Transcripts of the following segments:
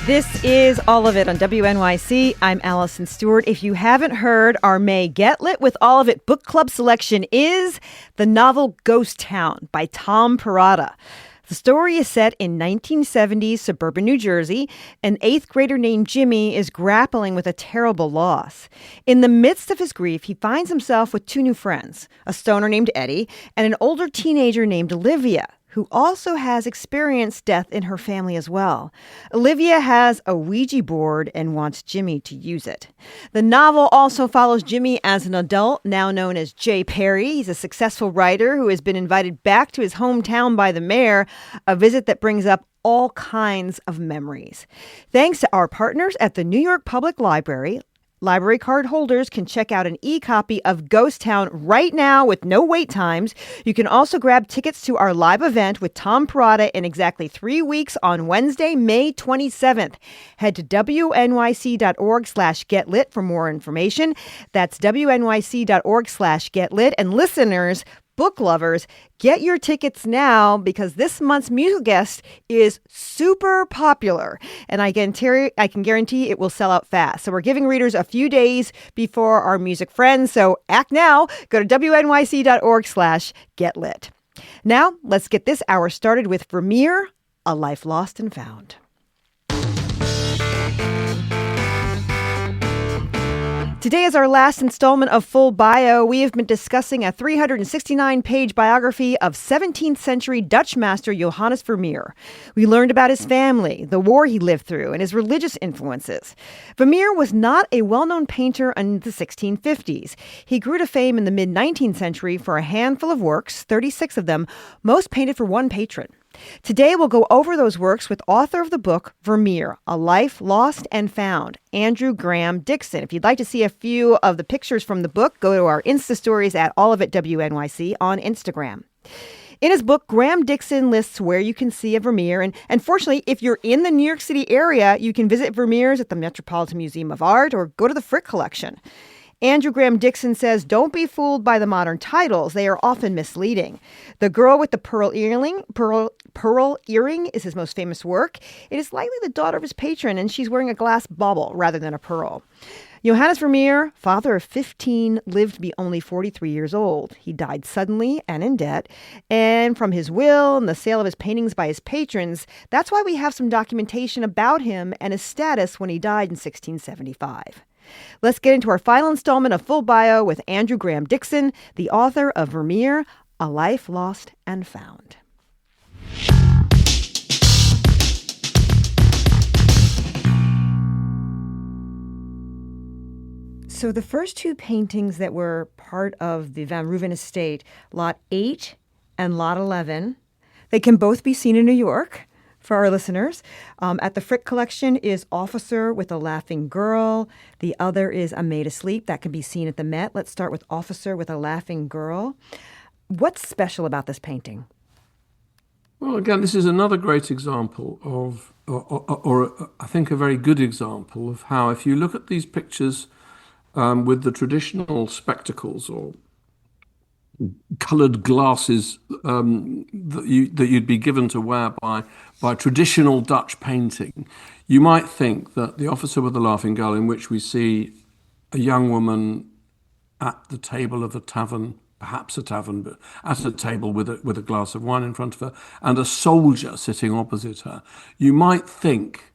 This is All of It on WNYC. I'm Allison Stewart. If you haven't heard, our May Get Lit with All of It book club selection is the novel Ghost Town by Tom Perrotta. The story is set in 1970s suburban New Jersey. An eighth grader named Jimmy is grappling with a terrible loss. In the midst of his grief, he finds himself with two new friends, a stoner named Eddie and an older teenager named Olivia, who also has experienced death in her family as well. Olivia has a Ouija board and wants Jimmy to use it. The novel also follows Jimmy as an adult, now known as Jay Perry. He's a successful writer who has been invited back to his hometown by the mayor, a visit that brings up all kinds of memories. Thanks to our partners at the New York Public Library, library card holders can check out an e-copy of Ghost Town right now with no wait times. You can also grab tickets to our live event with Tom Perrotta in exactly 3 weeks on Wednesday, May 27th. Head to wnyc.org/getlit for more information. That's wnyc.org/getlit. And listeners, book lovers, get your tickets now because this month's musical guest is super popular. And I can guarantee it will sell out fast. So we're giving readers a few days before our music friends. So act now. Go to wnyc.org/getlit. Now, let's get this hour started with Vermeer, A Life Lost and Found. Today is our last installment of Full Bio. We have been discussing a 369-page biography of 17th century Dutch master Johannes Vermeer. We learned about his family, the war he lived through, and his religious influences. Vermeer was not a well-known painter in the 1650s. He grew to fame in the mid-19th century for a handful of works, 36 of them, most painted for one patron. Today, we'll go over those works with author of the book, Vermeer, A Life Lost and Found, Andrew Graham Dixon. If you'd like to see a few of the pictures from the book, go to our Insta stories at All of It WNYC on Instagram. In his book, Graham Dixon lists where you can see a Vermeer. And fortunately, if you're in the New York City area, you can visit Vermeer's at the Metropolitan Museum of Art or go to the Frick Collection. Andrew Graham Dixon says, don't be fooled by the modern titles. They are often misleading. The Girl with the Pearl Earring is his most famous work. It is likely the daughter of his patron, and she's wearing a glass bauble rather than a pearl. Johannes Vermeer, father of 15, lived to be only 43 years old. He died suddenly and in debt. And from his will and the sale of his paintings by his patrons, that's why we have some documentation about him and his status when he died in 1675. Let's get into our final installment of Full Bio with Andrew Graham Dixon, the author of Vermeer, A Life Lost and Found. So the first two paintings that were part of the Van Rooyen estate, Lot 8 and Lot 11, they can both be seen in New York. For our listeners, at the Frick Collection is Officer with a Laughing Girl. The other is A Maid Asleep. That can be seen at the Met. Let's start with Officer with a Laughing Girl. What's special about this painting? Well, again, this is another great example of, or I think a very good example of how if you look at these pictures with the traditional spectacles or coloured glasses that you'd be given to wear by traditional Dutch painting, you might think that The Officer with the Laughing Girl, in which we see a young woman at the table of a tavern, perhaps a tavern, but at a table with a glass of wine in front of her, and a soldier sitting opposite her, you might think,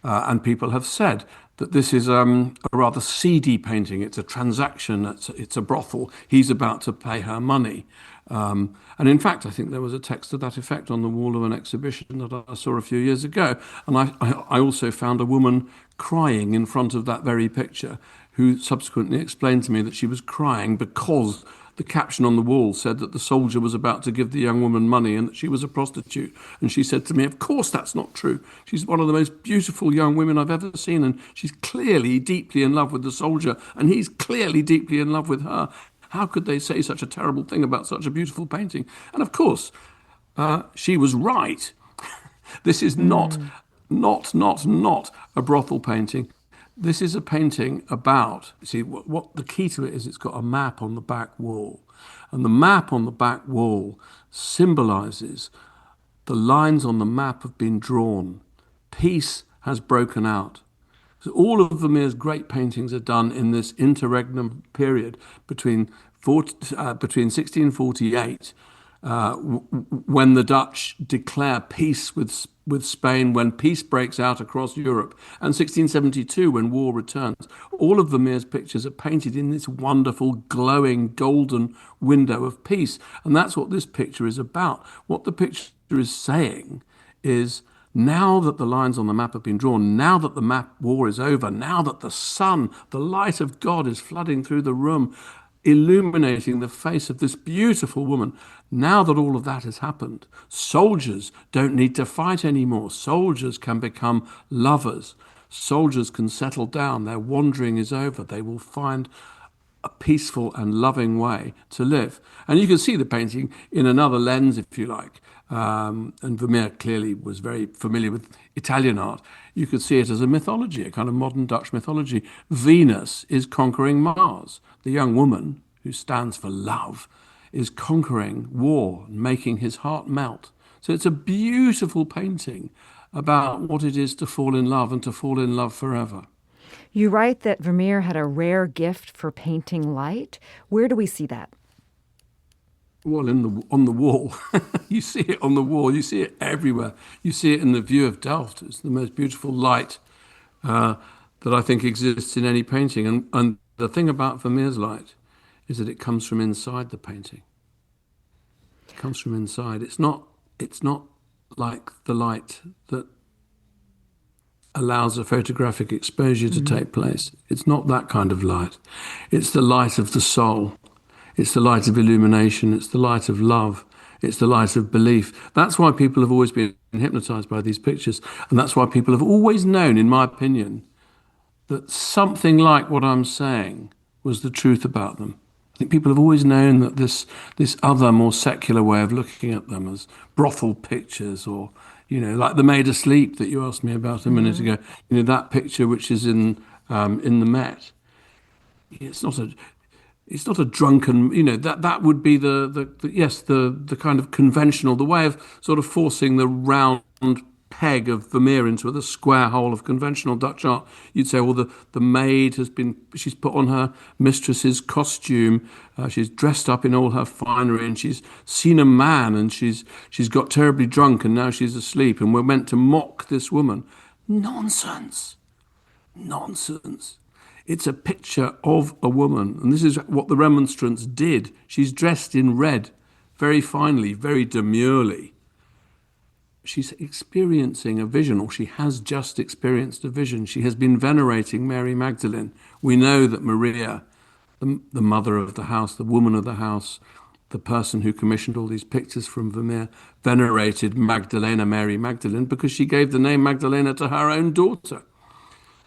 and people have said, that this is a rather seedy painting. It's a transaction. It's a brothel. He's about to pay her money. And in fact, I think there was a text to that effect on the wall of an exhibition that I saw a few years ago. And I also found a woman crying in front of that very picture, who subsequently explained to me that she was crying because the caption on the wall said that the soldier was about to give the young woman money and that she was a prostitute. And she said to me, of course that's not true. She's one of the most beautiful young women I've ever seen, and she's clearly deeply in love with the soldier, and he's clearly deeply in love with her. How could they say such a terrible thing about such a beautiful painting? And of course, she was right. This is not a brothel painting. This is a painting about, see, what the key to it is, it's got a map on the back wall. And the map on the back wall symbolizes the lines on the map have been drawn. Peace has broken out. So all of Vermeer's great paintings are done in this interregnum period between 1648, when the Dutch declare peace with Spain, when peace breaks out across Europe, and 1672, when war returns. All of Vermeer's pictures are painted in this wonderful, glowing, golden window of peace. And that's what this picture is about. What the picture is saying is, now that the lines on the map have been drawn, now that the map war is over, now that the sun, the light of God is flooding through the room, illuminating the face of this beautiful woman, now that all of that has happened, soldiers don't need to fight anymore. Soldiers can become lovers. Soldiers can settle down. Their wandering is over. They will find a peaceful and loving way to live. And you can see the painting in another lens, if you like. And Vermeer clearly was very familiar with Italian art. You could see it as a mythology, a kind of modern Dutch mythology. Venus is conquering Mars. The young woman, who stands for love, is conquering war and making his heart melt. So it's a beautiful painting about what it is to fall in love and to fall in love forever. You write that Vermeer had a rare gift for painting light. Where do we see that? Well, on the wall. You see it on the wall. You see it everywhere. You see it in the view of Delft. It's the most beautiful light that I think exists in any painting. And the thing about Vermeer's light is that it comes from inside the painting. It comes from inside. It's not like the light that allows a photographic exposure to take place. It's not that kind of light. It's the light of the soul. It's the light of illumination. It's the light of love. It's the light of belief. That's why people have always been hypnotized by these pictures. And that's why people have always known, in my opinion, that something like what I'm saying was the truth about them. I think people have always known that this other, more secular way of looking at them as brothel pictures, or, like the Maid Asleep that you asked me about a minute ago, that picture which is in the Met. It's not a drunken, that would be the kind of conventional, the way of sort of forcing the round peg of Vermeer into the square hole of conventional Dutch art. You'd say, well, the maid she's put on her mistress's costume, she's dressed up in all her finery, and she's seen a man, and she's got terribly drunk, and now she's asleep, and we're meant to mock this woman. Nonsense. It's a picture of a woman, and this is what the Remonstrants did. She's dressed in red, very finely, very demurely. She's experiencing a vision, or she has just experienced a vision. She has been venerating Mary Magdalene. We know that Maria, the mother of the house, the woman of the house, the person who commissioned all these pictures from Vermeer, venerated Magdalena, Mary Magdalene, because she gave the name Magdalena to her own daughter.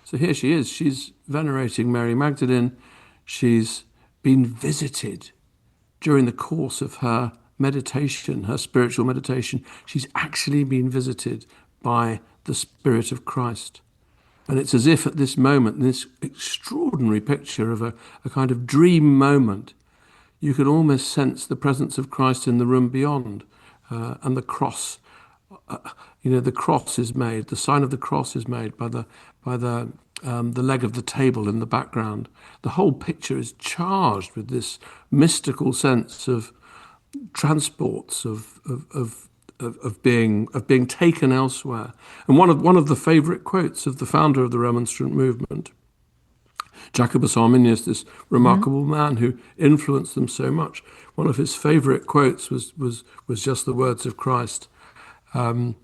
So here she is. She's venerating Mary Magdalene. She's been visited during the course of her meditation, her spiritual meditation. She's actually been visited by the Spirit of Christ. And it's as if at this moment, this extraordinary picture of a kind of dream moment, you could almost sense the presence of Christ in the room beyond. And the cross, the cross is made, the sign of the cross is made by the leg of the table in the background. The whole picture is charged with this mystical sense of transports of being taken elsewhere. And one of the favourite quotes of the founder of the Remonstrant movement, Jacobus Arminius, this remarkable man who influenced them so much, one of his favourite quotes was just the words of Christ. I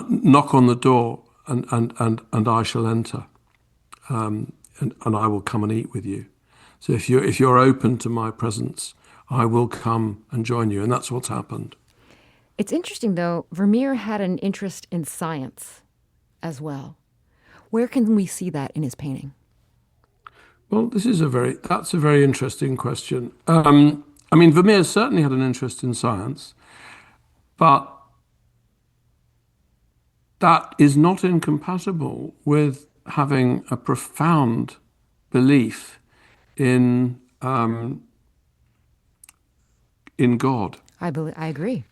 knock on the door and I shall enter, and I will come and eat with you. So if you're open to my presence, I will come and join you. And that's what's happened. It's interesting, though, Vermeer had an interest in science as well. Where can we see that in his painting? Well, that's a very interesting question. Vermeer certainly had an interest in science, but that is not incompatible with having a profound belief in God. I agree.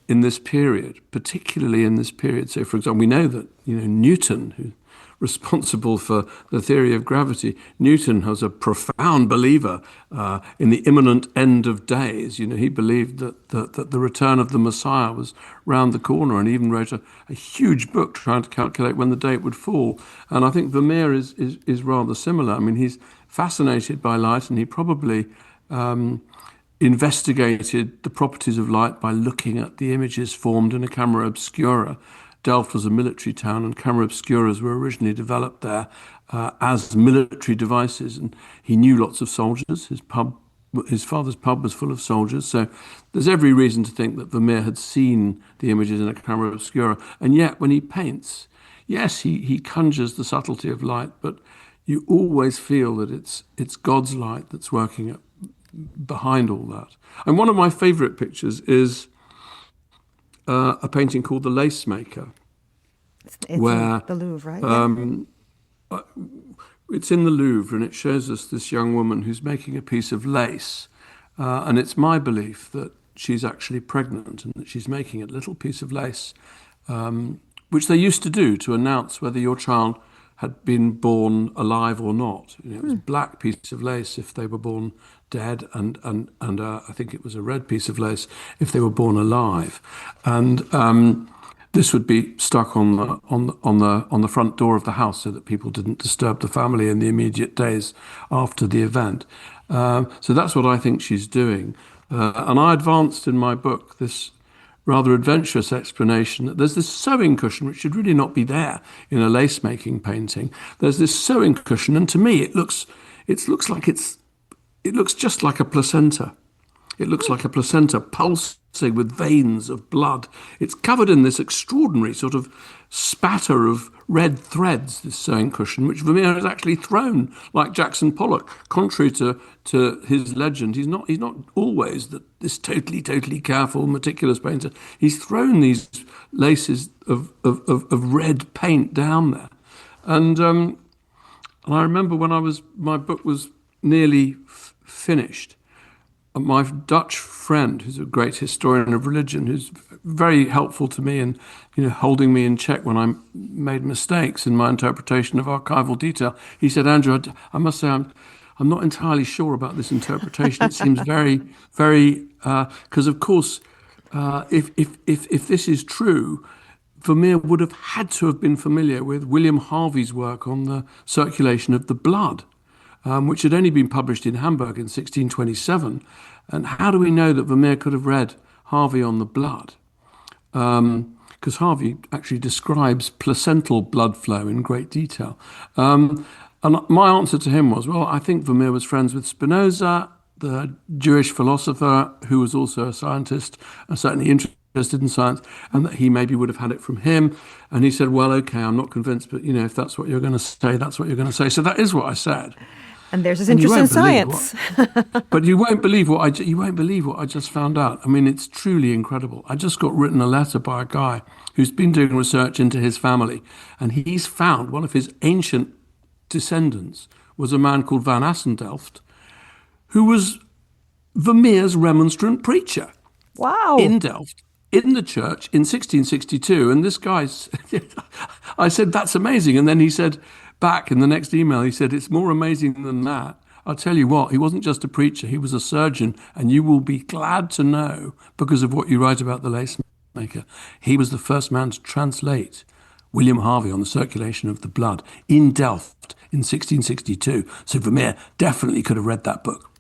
in this period, particularly in this period. So, for example, we know that Newton, who's responsible for the theory of gravity, Newton was a profound believer in the imminent end of days. He believed that the return of the Messiah was round the corner, and even wrote a huge book trying to calculate when the date would fall. And I think Vermeer is rather similar. I mean, he's fascinated by light, and he probably investigated the properties of light by looking at the images formed in a camera obscura. Delft was a military town, and camera obscuras were originally developed there as military devices. And he knew lots of soldiers. His father's pub was full of soldiers. So there's every reason to think that Vermeer had seen the images in a camera obscura. And yet, when he paints, yes, he conjures the subtlety of light, but you always feel that it's God's light that's working behind all that. And one of my favorite pictures is a painting called The Lace Maker. It's where in the Louvre, right? It's in the Louvre, and it shows us this young woman who's making a piece of lace. And it's my belief that she's actually pregnant, and that she's making a little piece of lace, which they used to do to announce whether your child had been born alive or not. It was a black piece of lace if they were born dead, and I think it was a red piece of lace if they were born alive. And this would be stuck on the front door of the house so that people didn't disturb the family in the immediate days after the event. So that's what I think she's doing. And I advanced in my book this rather adventurous explanation that there's this sewing cushion which should really not be there in a lace making painting. There's this sewing cushion, and to me it looks just like a placenta. It looks like a placenta pulsing with veins of blood. It's covered in this extraordinary sort of spatter of red threads, this sewing cushion, which Vermeer has actually thrown like Jackson Pollock. Contrary to his legend, he's not always this totally careful, meticulous painter. He's thrown these laces of red paint down there. And I remember when my book was nearly finished, my Dutch friend, who's a great historian of religion, who's very helpful to me and holding me in check when I made mistakes in my interpretation of archival detail, he said, "Andrew, I must say I'm not entirely sure about this interpretation. It seems very, very because of course, if this is true, Vermeer would have had to have been familiar with William Harvey's work on the circulation of the blood." Which had only been published in Hamburg in 1627. And how do we know that Vermeer could have read Harvey on the blood? Because Harvey actually describes placental blood flow in great detail. And my answer to him was, well, I think Vermeer was friends with Spinoza, the Jewish philosopher who was also a scientist and certainly interested in science, and that he maybe would have had it from him. And he said, well, okay, I'm not convinced, but if that's what you're going to say, that's what you're going to say. So that is what I said. And there's his interest in science. But you won't believe what I just found out. I mean, it's truly incredible. I just got written a letter by a guy who's been doing research into his family, and he's found one of his ancient descendants was a man called Van Assendelft, who was Vermeer's remonstrant preacher. Wow. In Delft, in the church in 1662. And this guy's, I said, that's amazing. And then he said, back in the next email, he said, it's more amazing than that. I'll tell you what, he wasn't just a preacher, he was a surgeon, and you will be glad to know, because of what you write about the lace maker, he was the first man to translate William Harvey on the circulation of the blood in Delft in 1662. So Vermeer definitely could have read that book.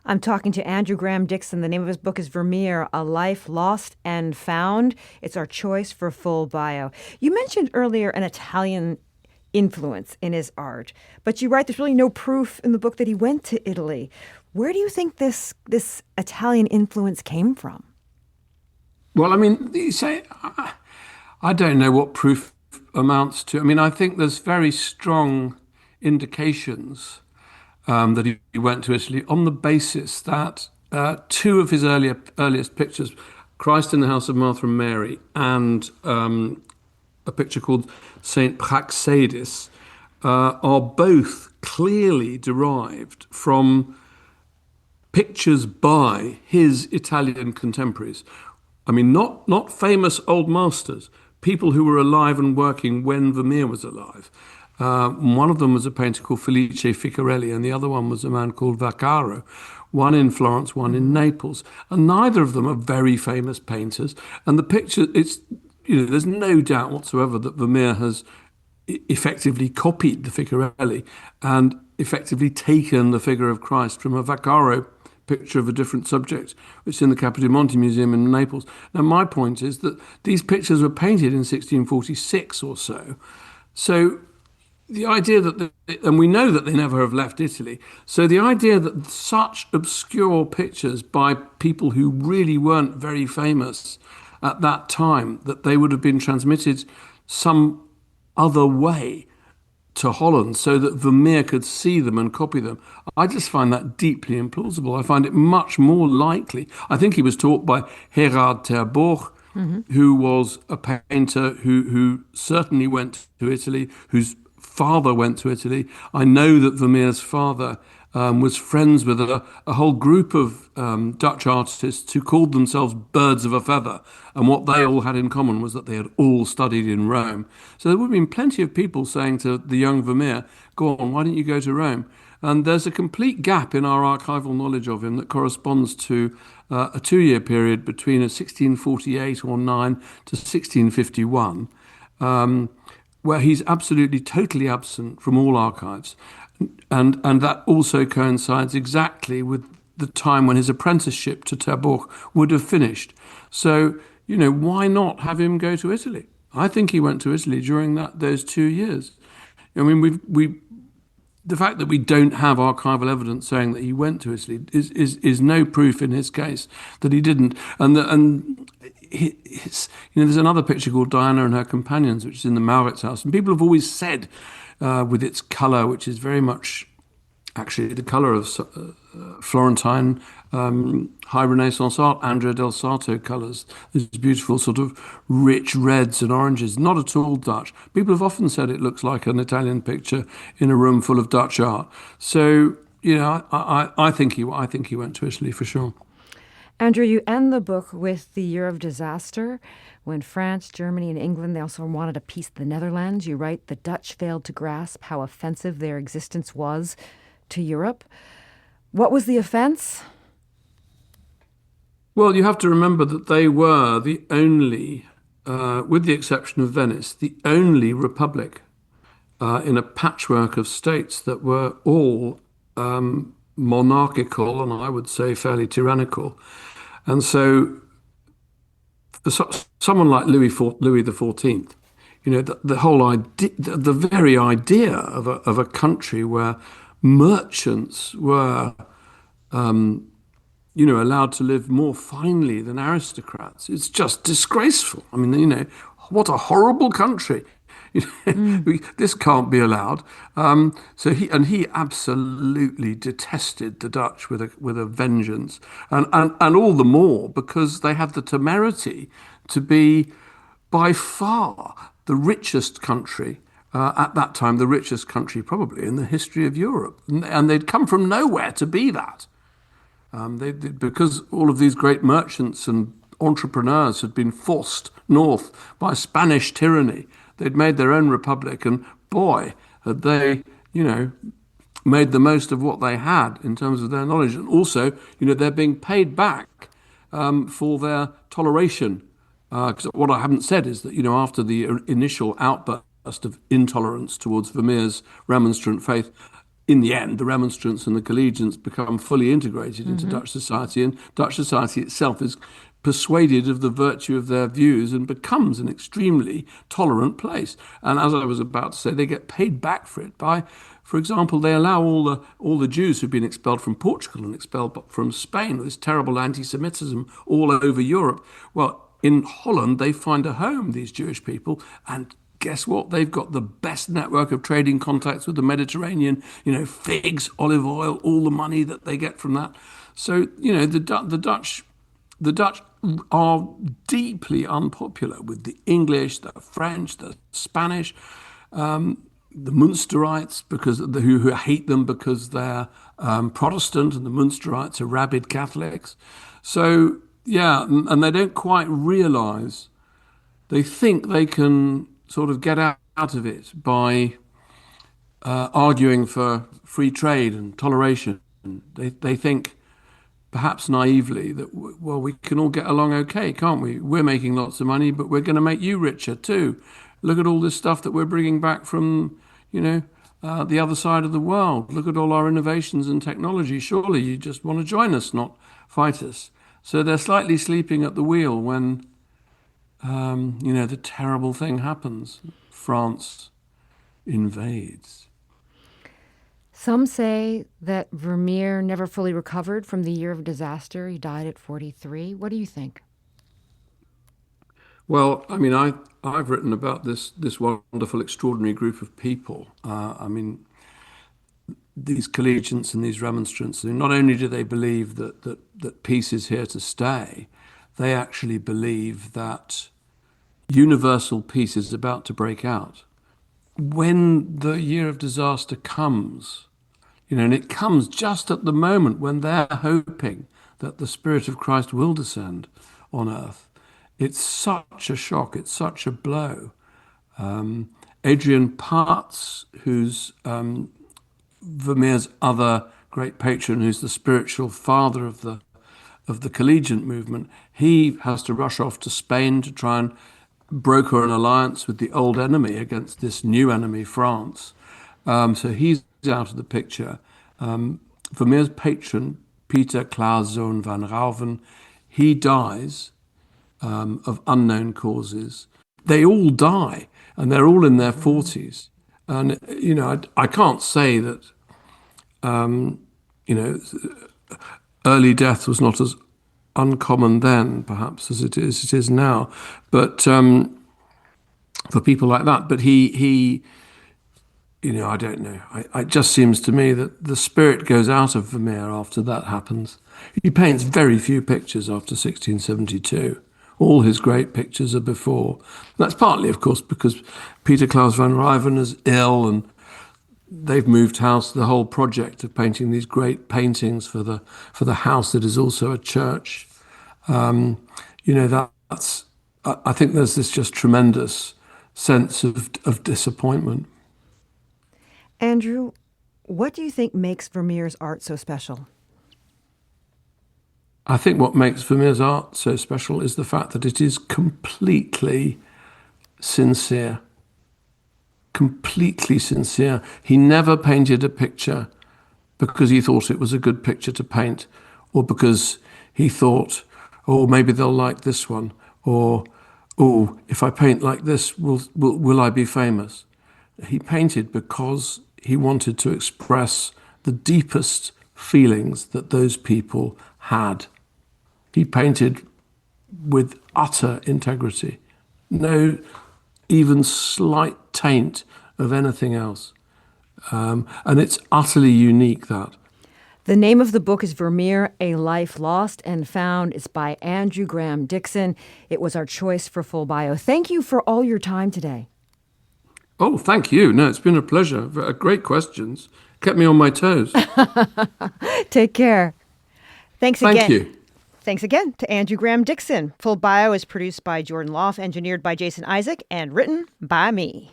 I'm talking to Andrew Graham Dixon. The name of his book is Vermeer, A Life Lost and Found. It's our choice for full bio. You mentioned earlier an Italian influence in his art, but you write there's really no proof in the book that he went to Italy. Where do you think this Italian influence came from? Well, I mean, you say, I don't know what proof amounts to. I mean, I think there's very strong indications that he went to Italy on the basis that two of his earliest pictures, Christ in the House of Martha and Mary, and a picture called Saint Praxedis, are both clearly derived from pictures by his Italian contemporaries. I mean, not famous old masters, people who were alive and working when Vermeer was alive. One of them was a painter called Felice Ficcarelli, and the other one was a man called Vaccaro, one in Florence, one in Naples. And neither of them are very famous painters. And the picture, there's no doubt whatsoever that Vermeer has effectively copied the Ficcarelli and effectively taken the figure of Christ from a Vaccaro picture of a different subject, which is in the Capodimonte Museum in Naples. Now, my point is that these pictures were painted in 1646 or so. So the idea that, and we know that they never have left Italy, so the idea that such obscure pictures by people who really weren't very famous at that time, that they would have been transmitted some other way to Holland so that Vermeer could see them and copy them. I just find that deeply implausible. I find it much more likely. I think he was taught by Gerard ter Borch, who was a painter who certainly went to Italy, whose father went to Italy. I know that Vermeer's father was friends with a whole group of Dutch artists who called themselves birds of a feather. And what they all had in common was that they had all studied in Rome. So there would have been plenty of people saying to the young Vermeer, go on, why don't you go to Rome? And there's a complete gap in our archival knowledge of him that corresponds to a 2-year period between 1648 or 9 to 1651, where he's absolutely, totally absent from all archives. And that also coincides exactly with the time when his apprenticeship to Ter Borch would have finished. So, why not have him go to Italy? I think he went to Italy during those 2 years. I mean, the fact that we don't have archival evidence saying that he went to Italy is no proof in his case that he didn't. There's another picture called Diana and Her Companions, which is in the Maurits house, and people have always said, with its colour, which is very much actually the colour of Florentine high Renaissance art, Andrea del Sarto colours, these beautiful sort of rich reds and oranges, not at all Dutch. People have often said it looks like an Italian picture in a room full of Dutch art. So, I think he went to Italy for sure. Andrew, you end the book with the year of disaster, when France, Germany, and England, they also wanted a piece of the Netherlands. You write, the Dutch failed to grasp how offensive their existence was to Europe. What was the offense? Well, you have to remember that they were the only, with the exception of Venice, the only republic in a patchwork of states that were all monarchical and I would say fairly tyrannical. And so for someone like Louis XIV, the whole idea, the very idea of a country where merchants were, allowed to live more finely than aristocrats, it's just disgraceful. I mean, what a horrible country. This can't be allowed. So he absolutely detested the Dutch with a vengeance, and all the more because they had the temerity to be by far the richest country at that time, the richest country probably in the history of Europe, and they'd come from nowhere to be that. Because all of these great merchants and entrepreneurs had been forced north by Spanish tyranny. They'd made their own republic, and boy, had they, made the most of what they had in terms of their knowledge. And also, they're being paid back for their toleration. Because what I haven't said is that, after the initial outburst of intolerance towards Vermeer's remonstrant faith, in the end, the remonstrants and the collegiants become fully integrated into Dutch society, and Dutch society itself is persuaded of the virtue of their views and becomes an extremely tolerant place. And as I was about to say, they get paid back for it by, for example, they allow all the Jews who've been expelled from Portugal and expelled from Spain, this terrible anti-Semitism all over Europe. Well, in Holland, they find a home, these Jewish people, and guess what? They've got the best network of trading contacts with the Mediterranean, figs, olive oil, all the money that they get from that. So, the Dutch are deeply unpopular with the English, the French, the Spanish, the Munsterites, who hate them because they're Protestant, and the Munsterites are rabid Catholics. So, Yeah, and they don't quite realize. They think they can sort of get out of it by arguing for free trade and toleration. They think, perhaps naively, that, well, we can all get along okay, can't we? We're making lots of money, but we're going to make you richer too. Look at all this stuff that we're bringing back from, you know, the other side of the world. Look at all our innovations and technology. Surely you just want to join us, not fight us. So they're slightly sleeping at the wheel when, the terrible thing happens. France invades. Some say that Vermeer never fully recovered from the year of disaster. He died at 43. What do you think? Well, I mean, I've written about this wonderful, extraordinary group of people. These collegians and these remonstrants. Not only do they believe that peace is here to stay, they actually believe that universal peace is about to break out. When the year of disaster comes, and it comes just at the moment when they're hoping that the Spirit of Christ will descend on earth, it's such a shock, it's such a blow. Adrian Parts, who's Vermeer's other great patron, who's the spiritual father of the collegiate movement, he has to rush off to Spain to try and broker an alliance with the old enemy against this new enemy, France. So he's out of the picture. Vermeer's patron, Peter Claus Zoon van Rauven, he dies of unknown causes. They all die, and they're all in their 40s. And, I can't say that, early death was not as uncommon then, perhaps, as it is now. But for people like that, but he I don't know. It just seems to me that the spirit goes out of Vermeer after that happens. He paints very few pictures after 1672. All his great pictures are before. That's partly, of course, because Peter Claus van Rauven is ill, and they've moved house. The whole project of painting these great paintings for the house that is also a church. That's. I think there's this just tremendous sense of disappointment. Andrew, what do you think makes Vermeer's art so special? I think what makes Vermeer's art so special is the fact that it is completely sincere. Completely sincere. He never painted a picture because he thought it was a good picture to paint, or because he thought, oh, maybe they'll like this one, or, oh, if I paint like this, will I be famous? He painted because he wanted to express the deepest feelings that those people had. He painted with utter integrity, no even slight taint of anything else. And it's utterly unique, that. The name of the book is Vermeer, A Life Lost and Found. It's by Andrew Graham Dixon. It was our choice for Full Bio. Thank you for all your time today. Oh, thank you. No, it's been a pleasure. Great questions. Kept me on my toes. Take care. Thanks again. Thank you. Thanks again to Andrew Graham Dixon. Full Bio is produced by Jordan Loff, engineered by Jason Isaac, and written by me.